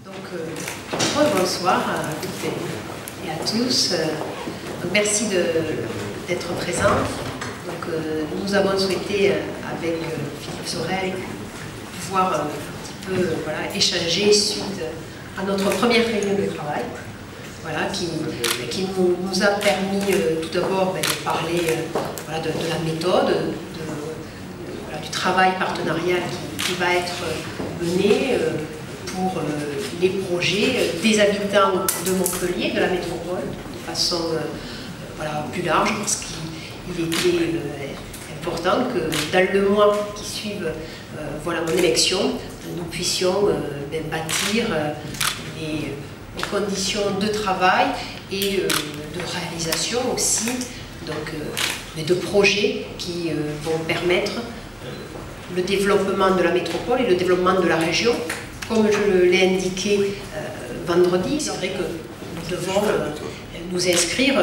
Bonsoir à toutes et à tous. Merci d'être présents. Nous avons souhaité, avec Philippe Sorel, pouvoir un petit peu échanger suite à notre première réunion de travail, qui nous a permis tout d'abord de parler de la méthode, du travail partenarial qui va être mené pour les projets des habitants de Montpellier, de la métropole, de façon plus large, parce qu'il était important que dans le mois qui suive mon élection, nous puissions bâtir les conditions de travail et de réalisation aussi, de projets qui vont permettre le développement de la métropole et le développement de la région. Comme je l'ai indiqué vendredi, c'est vrai que nous devons nous inscrire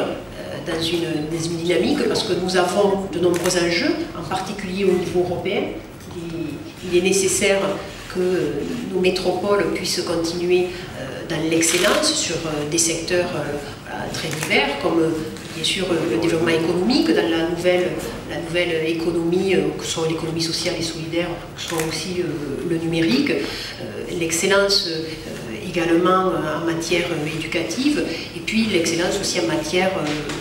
dans une dynamique parce que nous avons de nombreux enjeux, en particulier au niveau européen. Il est nécessaire que nos métropoles puissent continuer dans l'excellence sur des secteurs très divers, comme bien sûr le développement économique, dans la nouvelle économie, que ce soit l'économie sociale et solidaire, que ce soit aussi le numérique, l'excellence également en matière éducative, et puis l'excellence aussi en matière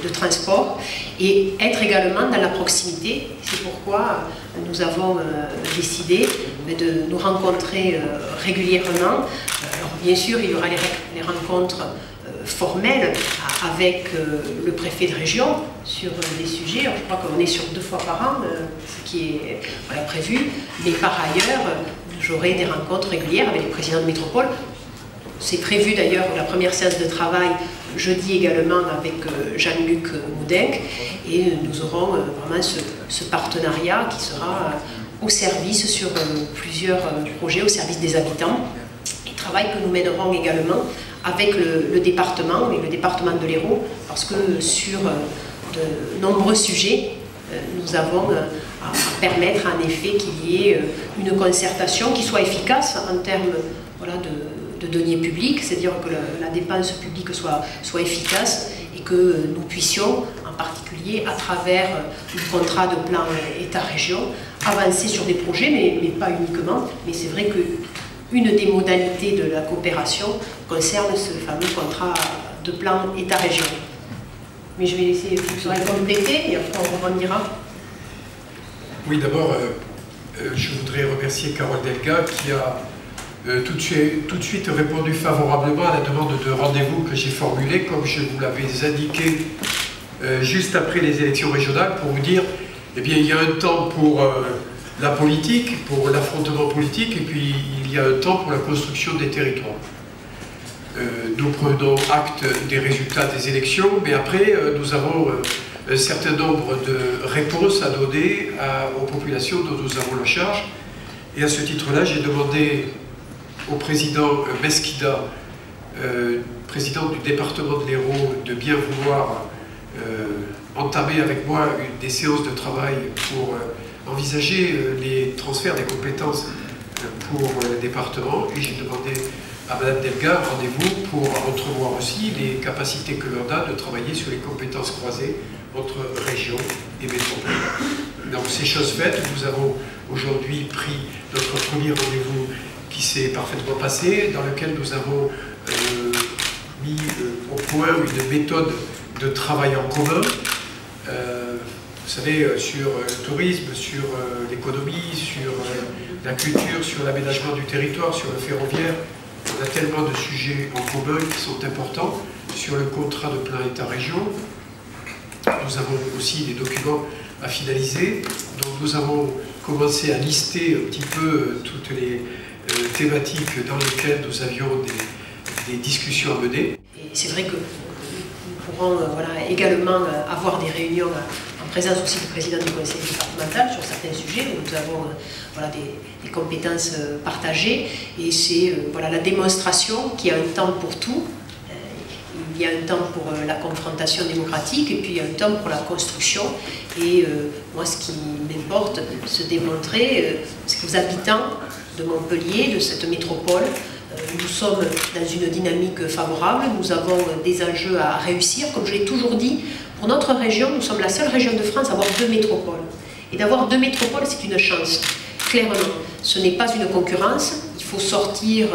de transport, et être également dans la proximité. C'est pourquoi nous avons décidé de nous rencontrer régulièrement. Alors bien sûr, il y aura les rencontres formelles avec le préfet de région sur des sujets. Alors, je crois qu'on est sur 2 fois par an, ce qui est prévu, mais par ailleurs, j'aurai des rencontres régulières avec les présidents de métropole. C'est prévu d'ailleurs la première séance de travail jeudi également avec Jean-Luc Moudenc, et nous aurons vraiment ce partenariat qui sera au service sur plusieurs projets, au service des habitants, et travail que nous mènerons également avec le département, et le département de l'Hérault, parce que sur de nombreux sujets, nous avons à permettre en effet qu'il y ait une concertation qui soit efficace en termes de deniers publics, c'est-à-dire que la dépense publique soit efficace et que nous puissions, en particulier à travers le contrat de plan État-région, avancer sur des projets, mais pas uniquement. Mais c'est vrai qu'une des modalités de la coopération concerne ce fameux contrat de plan État-région. Mais je vais laisser Philippe Sorel compléter et après on rebondira. Oui, d'abord, je voudrais remercier Carole Delga qui a tout de suite répondu favorablement à la demande de rendez-vous que j'ai formulée, comme je vous l'avais indiqué juste après les élections régionales, pour vous dire, eh bien, il y a un temps pour la politique, pour l'affrontement politique, et puis il y a un temps pour la construction des territoires. Nous prenons acte des résultats des élections, mais après, nous avons un certain nombre de réponses à donner aux populations dont nous avons la charge. Et à ce titre-là, j'ai demandé au président Mesquida, président du département de l'Hérault, de bien vouloir entamer avec moi des séances de travail pour envisager les transferts des compétences pour le département. Et j'ai demandé à Mme Delga un rendez-vous pour entrevoir aussi les capacités que l'on a de travailler sur les compétences croisées entre région et métropole. Donc c'est chose faite. Nous avons aujourd'hui pris notre premier rendez-vous qui s'est parfaitement passé, dans lequel nous avons mis au point une méthode de travail en commun. Vous savez, sur le tourisme, sur l'économie, sur la culture, sur l'aménagement du territoire, sur le ferroviaire, on a tellement de sujets en commun qui sont importants. Sur le contrat de plan État-région, nous avons aussi des documents à finaliser. Donc nous avons commencé à lister un petit peu toutes les thématiques dans lesquelles nous avions des discussions à mener. C'est vrai que nous pourrons également avoir des réunions en présence aussi du président du conseil départemental sur certains sujets où nous avons des compétences partagées, et c'est la démonstration qu'il y a un temps pour tout. Il y a un temps pour la confrontation démocratique et puis il y a un temps pour la construction. Et moi, ce qui m'importe, c'est de démontrer ce que les habitants de Montpellier, de cette métropole, Nous sommes dans une dynamique favorable, nous avons des enjeux à réussir. Comme je l'ai toujours dit, pour notre région, nous sommes la seule région de France à avoir 2 métropoles. Et d'avoir 2 métropoles, c'est une chance, clairement. Ce n'est pas une concurrence, il faut sortir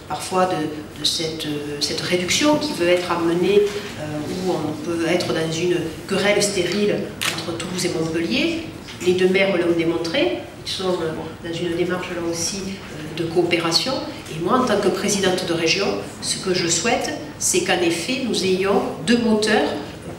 parfois de cette réduction qui veut être amenée, où on peut être dans une querelle stérile entre Toulouse et Montpellier. Les 2 maires l'ont démontré, ils sont dans une démarche là aussi de coopération. Et moi, en tant que présidente de région, ce que je souhaite, c'est qu'en effet, nous ayons 2 moteurs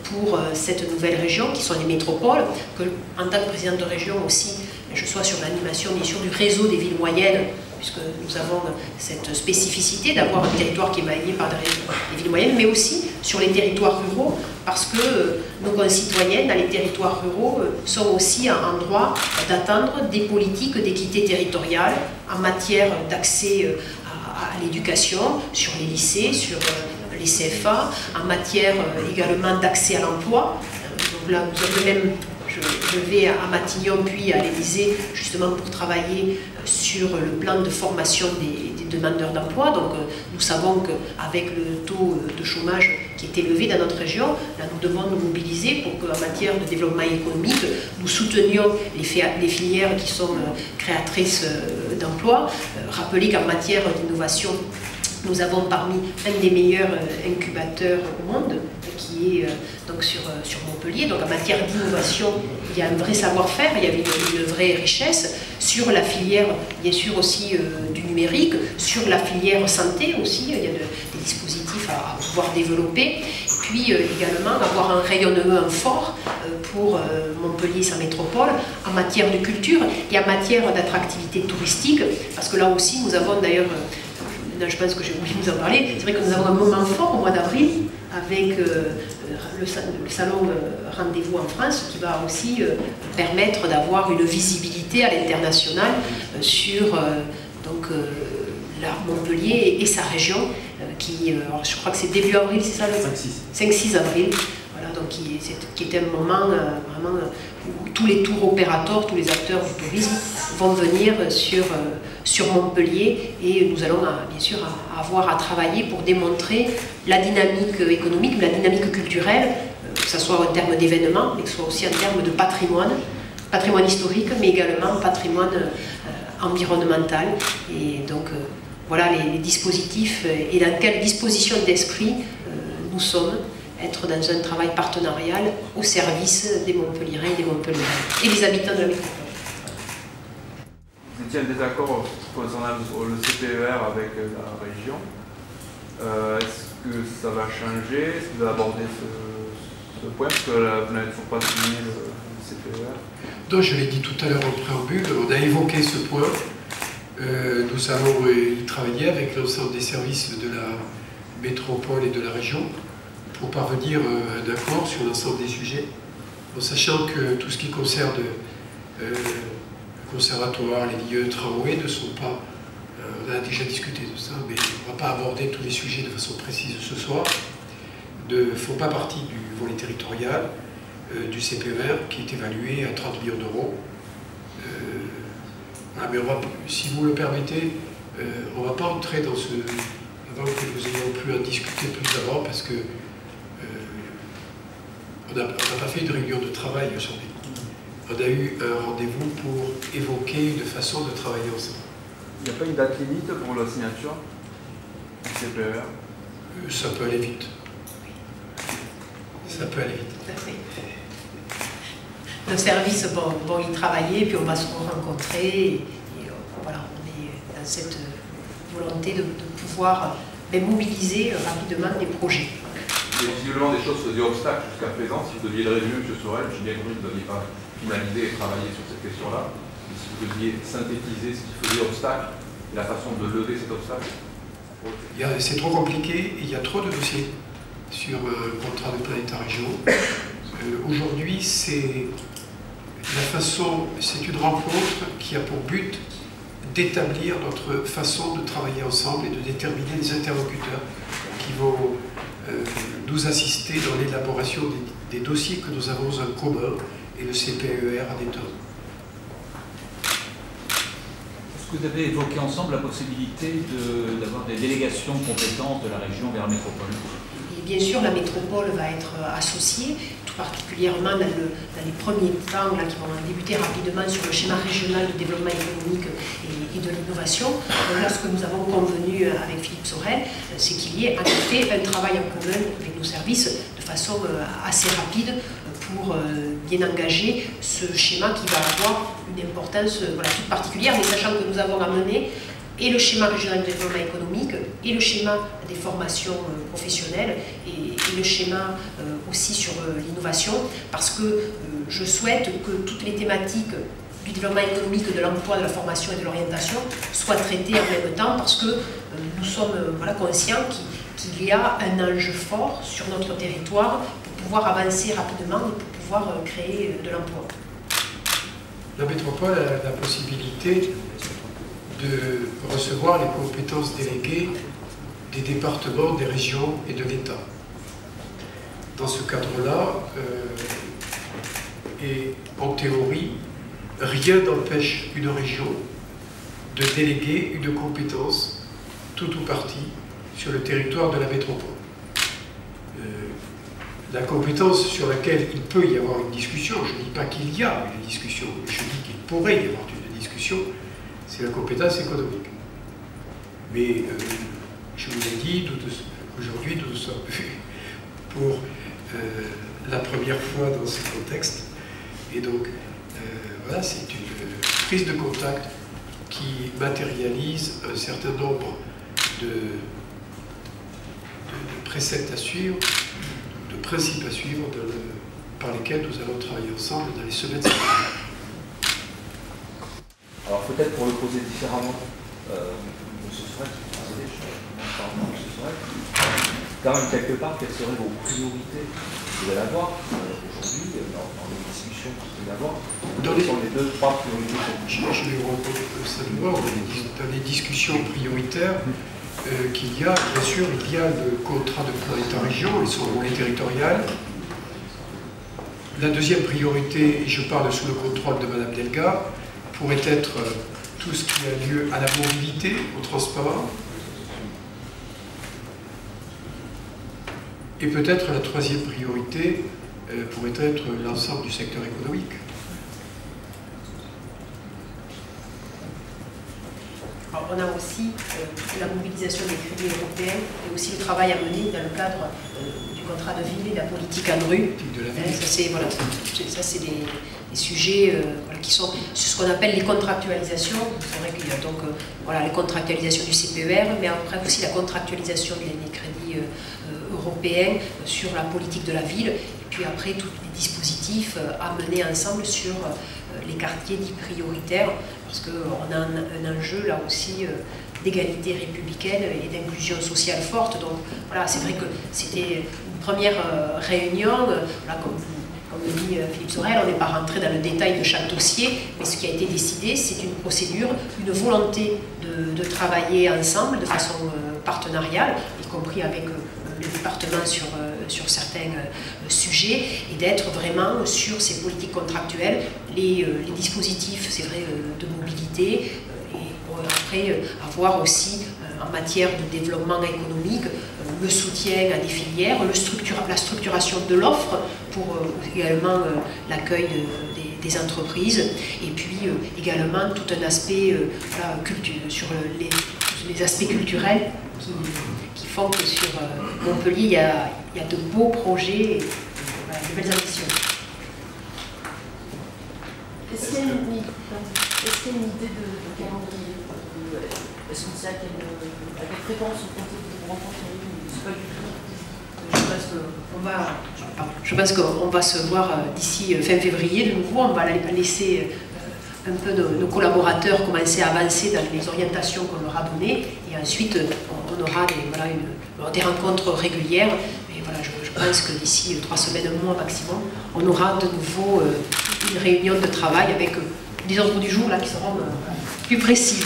pour cette nouvelle région, qui sont les métropoles, que en tant que présidente de région aussi, je sois sur l'animation bien sûr du réseau des villes moyennes, puisque nous avons cette spécificité d'avoir un territoire qui est maillé par des villes moyennes, mais aussi sur les territoires ruraux, parce que nos concitoyens dans les territoires ruraux sont aussi en droit d'attendre des politiques d'équité territoriale en matière d'accès à l'éducation, sur les lycées, sur les CFA, en matière également d'accès à l'emploi. Donc là, vous avez même, je vais à Matignon puis à l'Élysée justement pour travailler sur le plan de formation des demandeurs d'emploi. Donc nous savons qu'avec le taux de chômage qui est élevé dans notre région, là nous devons nous mobiliser pour qu'en matière de développement économique, nous soutenions les filières qui sont créatrices d'emplois. Rappelez qu'en matière d'innovation, nous avons parmi un des meilleurs incubateurs au monde, qui est donc sur Montpellier. Donc en matière d'innovation, il y a un vrai savoir-faire, il y a une vraie richesse sur la filière, bien sûr aussi du numérique, sur la filière santé aussi, il y a des dispositifs à pouvoir développer. Et puis également avoir un rayonnement fort pour Montpellier et sa métropole en matière de culture et en matière d'attractivité touristique, parce que là aussi nous avons d'ailleurs, je pense que j'ai oublié de vous en parler, c'est vrai que nous avons un moment fort au mois d'avril avec le salon Rendez-vous en France qui va aussi permettre d'avoir une visibilité à l'international sur Montpellier et sa région qui, alors je crois que c'est début avril, c'est ça, le 5-6 avril. Voilà, donc qui est un moment vraiment où tous les tours opérateurs, tous les acteurs du tourisme vont venir sur Montpellier et nous allons bien sûr avoir à travailler pour démontrer la dynamique économique, mais la dynamique culturelle, que ce soit en termes d'événements, mais que ce soit aussi en termes de patrimoine historique, mais également patrimoine environnemental. Et donc voilà les dispositifs et dans quelle disposition d'esprit nous sommes, être dans un travail partenarial au service des Montpelliérains et des Montpelliéraines et des habitants de la métropole. Vous étiez en désaccord concernant le CPER avec la région. Est-ce que ça va changer? Est-ce que vous allez aborder ce point? Parce que vous n'avez toujours pas signé le CPER. Donc, je l'ai dit tout à l'heure en préambule, on a évoqué ce point. Nous allons y travailler avec l'ensemble des services de la métropole et de la région pour parvenir à un accord sur l'ensemble des sujets, en sachant que tout ce qui concerne le conservatoire, les lieux tramway ne sont pas, on a déjà discuté de ça, mais on ne va pas aborder tous les sujets de façon précise ce soir, ne font pas partie du volet territorial du CPER qui est évalué à 30 millions d'euros. Mais si vous le permettez, on ne va pas entrer dans ce... avant que nous ayons pu en discuter plus avant, parce que on n'a pas fait une réunion de travail aujourd'hui. On a eu un rendez-vous pour évoquer une façon de travailler ensemble. Il n'y a pas une date limite pour la signature du CPER? Ça peut aller vite. Ça peut aller vite. Tout à fait. Nos services vont y travailler, puis on va se rencontrer. Et voilà, on est dans cette volonté de pouvoir mobiliser rapidement des projets. Et visiblement, des choses faisaient obstacle jusqu'à présent. Si vous deviez le résumer, M. Sorel, j'ai bien compris que vous n'aviez pas finalisé et travaillé sur cette question-là. Mais si vous deviez synthétiser ce qui faisait obstacle et la façon de lever cet obstacle. C'est trop compliqué, il y a trop de dossiers sur le contrat de plan État-région. Aujourd'hui, c'est une rencontre qui a pour but d'établir notre façon de travailler ensemble et de déterminer les interlocuteurs qui vont nous assister dans l'élaboration des dossiers que nous avons en commun et le CPER en est un. Est-ce Est-ce que vous avez évoqué ensemble la possibilité d'avoir des délégations de compétences de la région vers la métropole? Et bien sûr, la métropole va être associée, tout particulièrement dans les premiers temps là, qui vont débuter rapidement sur le schéma régional de développement économique et de l'innovation. Là, ce que nous avons convenu avec Philippe Sorel, c'est qu'il y ait en effet un travail en commun avec nos services de façon assez rapide pour bien engager ce schéma qui va avoir une importance toute particulière, mais sachant que nous avons amené et le schéma régional de développement économique, et le schéma des formations professionnelles, et le schéma aussi sur l'innovation, parce que je souhaite que toutes les thématiques du développement économique, de l'emploi, de la formation et de l'orientation soient traitées en même temps, parce que nous sommes conscients qu'il y a un enjeu fort sur notre territoire pour pouvoir avancer rapidement et pour pouvoir créer de l'emploi. La métropole a la possibilité de recevoir les compétences déléguées des départements, des régions et de l'État. Dans ce cadre-là, et en théorie, rien n'empêche une région de déléguer une compétence, tout ou partie, sur le territoire de la métropole. La compétence sur laquelle il peut y avoir une discussion, je ne dis pas qu'il y a une discussion, je dis qu'il pourrait y avoir une discussion, c'est la compétence économique. Mais je vous l'ai dit, aujourd'hui nous sommes vus pour la première fois dans ce contexte. Et donc, voilà, c'est une prise de contact qui matérialise un certain nombre de préceptes à suivre, de principes à suivre par lesquels nous allons travailler ensemble dans les semaines à venir. Alors peut-être pour le poser différemment, M. Sorel, quand même quelque part, quelles seraient vos priorités que vous allez avoir aujourd'hui dans les discussions que vous allez avoir? Quelles sont les 2-3 priorités? Je vais répondre simplement dans les discussions prioritaires qu'il y a, bien sûr, il y a le contrat de plan État-région et son volet territorial. La deuxième priorité, et je parle sous le contrôle de Mme Delga, pourrait être tout ce qui a lieu à la mobilité, au transport. Et peut-être la troisième priorité pourrait être l'ensemble du secteur économique. Alors, on a aussi la mobilisation des crédits européens et aussi le travail à mener dans le cadre du contrat de ville et de la politique ANRU. Ça, c'est des sujets qui sont ce qu'on appelle les contractualisations. C'est vrai qu'il y a donc les contractualisations du CPER, mais après aussi la contractualisation des crédits européens sur la politique de la ville, et puis après tous les dispositifs à mener ensemble sur les quartiers dits prioritaires, parce qu'on a un enjeu là aussi d'égalité républicaine et d'inclusion sociale forte. Donc voilà, c'est vrai que c'était une première réunion, comme le dit Philippe Sorel, on n'est pas rentré dans le détail de chaque dossier, mais ce qui a été décidé, c'est une procédure, une volonté de travailler ensemble de façon partenariale, y compris avec le département sur certains sujets, et d'être vraiment sur ces politiques contractuelles, les dispositifs, c'est vrai, de mobilité, et pour après avoir aussi en matière de développement économique le soutien à des filières, la structuration de l'offre pour également l'accueil des entreprises, et puis également tout un aspect sur les aspects culturels qui font que sur Montpellier, il y a de beaux projets et de belles ambitions. Est-ce qu'il y a une idée de calendrier? Est-ce qu'on sait à quelle fréquence on compte vous rencontrer? C'est pas du tout. Je pense qu'on va se voir d'ici fin février de nouveau. On va laisser un peu nos collaborateurs commencer à avancer dans les orientations qu'on leur a données, et ensuite on aura des rencontres régulières. Et voilà, je pense que d'ici 3 semaines, un mois maximum, on aura de nouveau une réunion de travail avec des ordres du jour là, qui seront plus précis.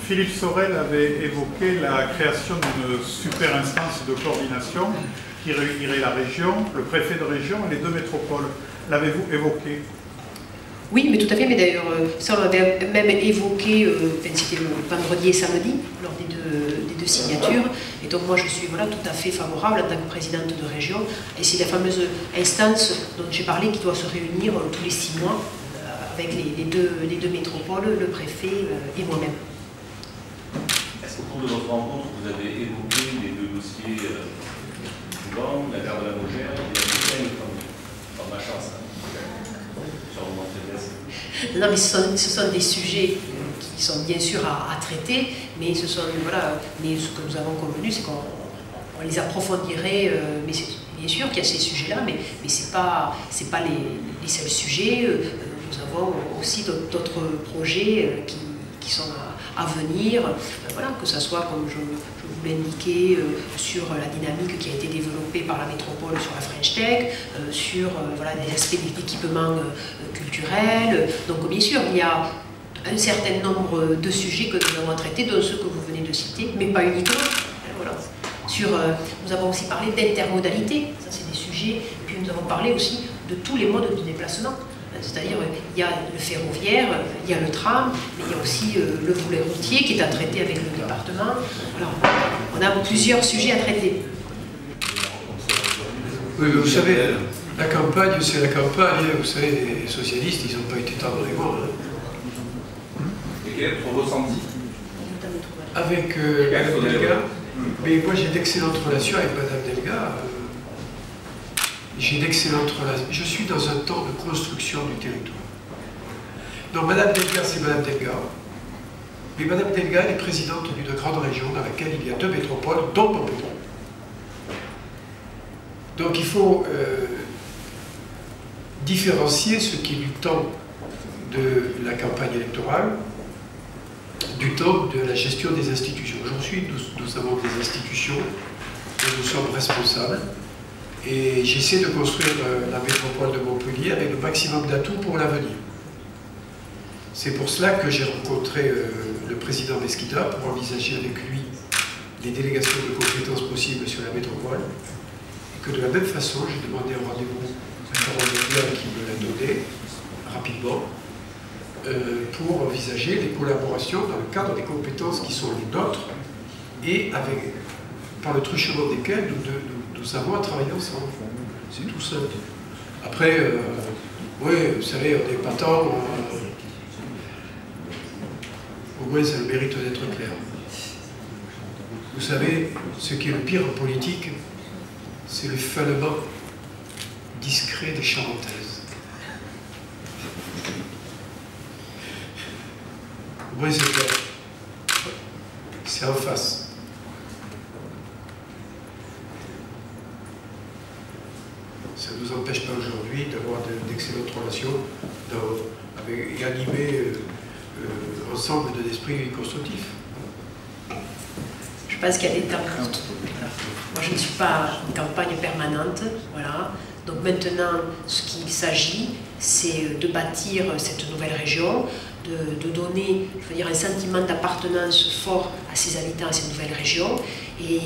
Philippe Sorel avait évoqué la création d'une super instance de coordination qui réunirait la région, le préfet de région et les 2 métropoles. L'avez-vous évoqué? Oui, mais tout à fait, mais d'ailleurs, ça on l'avait même évoqué, c'était le vendredi et samedi, lors des deux signatures, et donc moi je suis voilà, tout à fait favorable en tant que présidente de région, et c'est la fameuse instance dont j'ai parlé qui doit se réunir tous les 6 mois, avec les deux métropoles, le préfet et moi-même. Est-ce qu'au cours de votre rencontre, vous avez évoqué les 2 dossiers suivants, la gare de la Mogère et la Bretagne, comme ma chance, sur le Mont-Thérèse? Non, mais ce sont des sujets qui sont bien sûr à traiter, mais ce sont, voilà, mais ce que nous avons convenu, c'est qu'on les approfondirait, mais bien sûr qu'il y a ces sujets-là, mais ce n'est pas les seuls sujets. Nous avons aussi d'autres projets qui sont à venir, voilà, que ce soit, comme je vous l'ai indiqué, sur la dynamique qui a été développée par la métropole sur la French Tech, sur voilà, des aspects d'équipement culturel. Donc bien sûr, il y a un certain nombre de sujets que nous avons traités, dont ceux que vous venez de citer, mais pas uniquement. Voilà. Nous avons aussi parlé d'intermodalité, ça c'est des sujets, et puis nous avons parlé aussi de tous les modes de déplacement. C'est-à-dire, il y a le ferroviaire, il y a le tram, mais il y a aussi le volet routier qui est à traiter avec le département. Voilà. On a plusieurs sujets à traiter. Oui, mais vous savez, la campagne, c'est la campagne. Vous savez, les socialistes, ils n'ont pas été tendres et morts. Et quel est votre ressenti avec Madame Delga? Mais moi, j'ai d'excellentes relations avec Madame Delga. J'ai d'excellentes relations. Je suis dans un temps de construction du territoire. Donc Madame Delga, c'est Madame Delga. Mais Madame Delga, elle est présidente d'une grande région dans laquelle il y a 2 métropoles, dont Montpellier. Donc il faut différencier ce qui est du temps de la campagne électorale du temps de la gestion des institutions. Aujourd'hui, nous avons des institutions dont nous sommes responsables. Et j'essaie de construire la métropole de Montpellier avec le maximum d'atouts pour l'avenir. C'est pour cela que j'ai rencontré le président Mesquida pour envisager avec lui les délégations de compétences possibles sur la métropole. Et que de la même façon, j'ai demandé un rendez-vous à Carole Delga qui me l'a donné rapidement pour envisager les collaborations dans le cadre des compétences qui sont les nôtres et par le truchement desquelles nous avons à travailler ensemble. C'est tout simple. Après, oui, vous savez, on n'est pas tant. Au moins, ça a le mérite d'être clair. Vous savez, ce qui est le pire en politique, c'est le fanement discret des charentaises. Au moins, c'est clair. C'est en face. Ça ne nous empêche pas aujourd'hui d'avoir d'excellentes relations et animer ensemble d'un esprit constructif. Je pense qu'il y a des temps pour tout. Moi, je ne suis pas en campagne permanente. Voilà. Donc maintenant, ce qu'il s'agit, c'est de bâtir cette nouvelle région, de donner, je veux dire, un sentiment d'appartenance fort à ses habitants, à cette nouvelle région. Et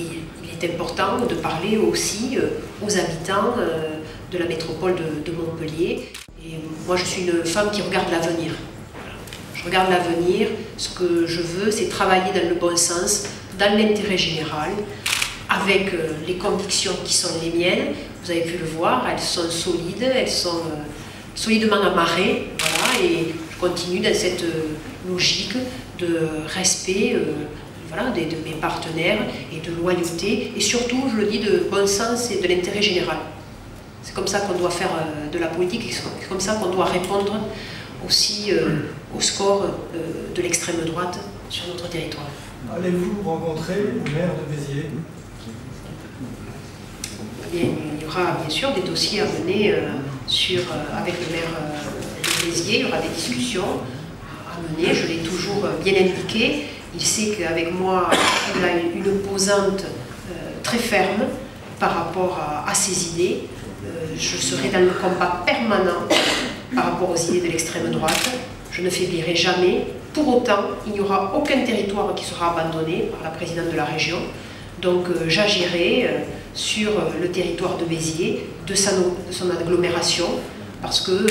il est important de parler aussi aux habitants de la métropole de Montpellier. Et moi, je suis une femme qui regarde l'avenir. Je regarde l'avenir. Ce que je veux, c'est travailler dans le bon sens, dans l'intérêt général, avec les convictions qui sont les miennes. Vous avez pu le voir, elles sont solides, elles sont solidement amarrées. Voilà, et je continue dans cette logique de respect voilà, de mes partenaires et de loyauté. Et surtout, je le dis, de bon sens et de l'intérêt général. C'est comme ça qu'on doit faire de la politique, c'est comme ça qu'on doit répondre aussi au score de l'extrême droite sur notre territoire. Allez-vous rencontrer le maire de Béziers? Il y aura bien sûr des dossiers à mener avec le maire de Béziers, il y aura des discussions à mener, je l'ai toujours bien indiqué. Il sait qu'avec moi, il a une opposante très ferme par rapport à ses idées. Je serai dans le combat permanent par rapport aux idées de l'extrême droite. Je ne faiblirai jamais. Pour autant, il n'y aura aucun territoire qui sera abandonné par la présidente de la région. Donc j'agirai sur le territoire de Béziers, de son agglomération, parce qu'il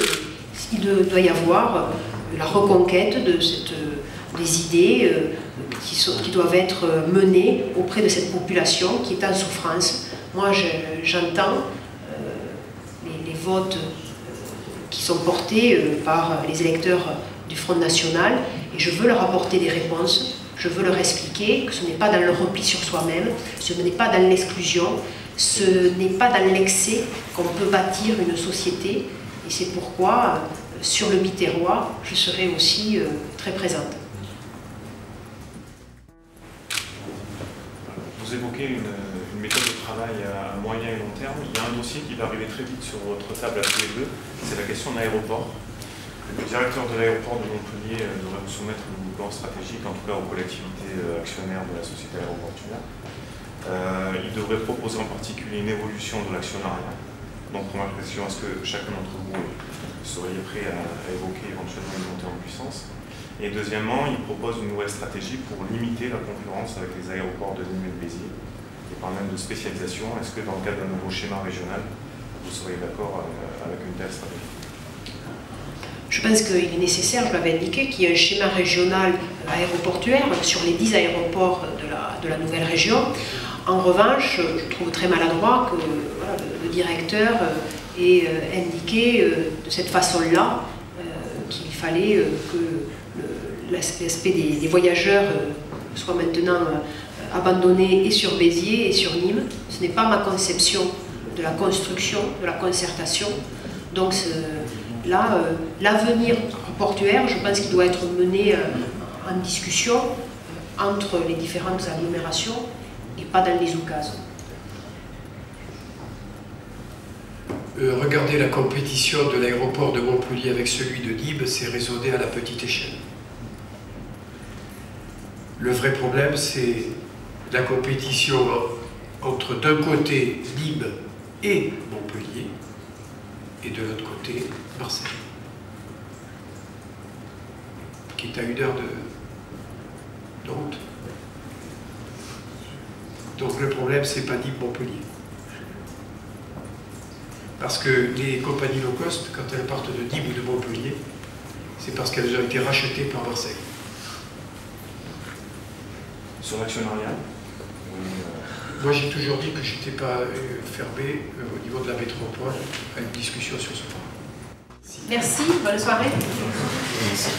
il doit y avoir la reconquête des idées qui doivent être menées auprès de cette population qui est en souffrance. Moi, j'entends les votes qui sont portés par les électeurs du Front National et je veux leur apporter des réponses. Je veux leur expliquer que ce n'est pas dans le repli sur soi-même, ce n'est pas dans l'exclusion, ce n'est pas dans l'excès qu'on peut bâtir une société. Et c'est pourquoi, sur le Biterrois, je serai aussi très présente. Vous évoquez une méthode de travail à moyen et long terme. Il y a un dossier qui va arriver très vite sur votre table à tous les deux, c'est la question de l'aéroport. Le directeur de l'aéroport de Montpellier devrait vous soumettre un plan stratégique, en tout cas aux collectivités actionnaires de la société aéroportuaire. Il devrait proposer en particulier une évolution de l'actionnariat. Donc, première question, est-ce que chacun d'entre vous seriez prêt à évoquer éventuellement une montée en puissance? Et deuxièmement, il propose une nouvelle stratégie pour limiter la concurrence avec les aéroports de Nîmes et de Béziers. Il parle même de spécialisation. Est-ce que dans le cadre d'un nouveau schéma régional, vous seriez d'accord avec une telle stratégie? Je pense qu'il est nécessaire, je l'avais indiqué, qu'il y ait un schéma régional aéroportuaire sur les 10 aéroports de la nouvelle région. En revanche, je trouve très maladroit que voilà, le directeur ait indiqué de cette façon-là qu'il fallait que l'aspect des voyageurs soit maintenant abandonné et sur Béziers et sur Nîmes. Ce n'est pas ma conception de la construction, de la concertation. Donc là, l'avenir portuaire, je pense qu'il doit être mené en discussion entre les différentes agglomérations et pas dans les oukases. Regardez la compétition de l'aéroport de Montpellier avec celui de Nîmes, c'est raisonné à la petite échelle. Le vrai problème, c'est la compétition entre d'un côté Nîmes et Montpellier et de l'autre côté Marseille, qui est à 1 heure de route. Donc le problème, c'est pas Nîmes-Montpellier. Parce que les compagnies low cost, quand elles partent de Nîmes ou de Montpellier, c'est parce qu'elles ont été rachetées par Marseille. Sur l'actionnariat, moi j'ai toujours dit que je n'étais pas fermé au niveau de la métropole à une discussion sur ce point. Merci, bonne soirée. Merci.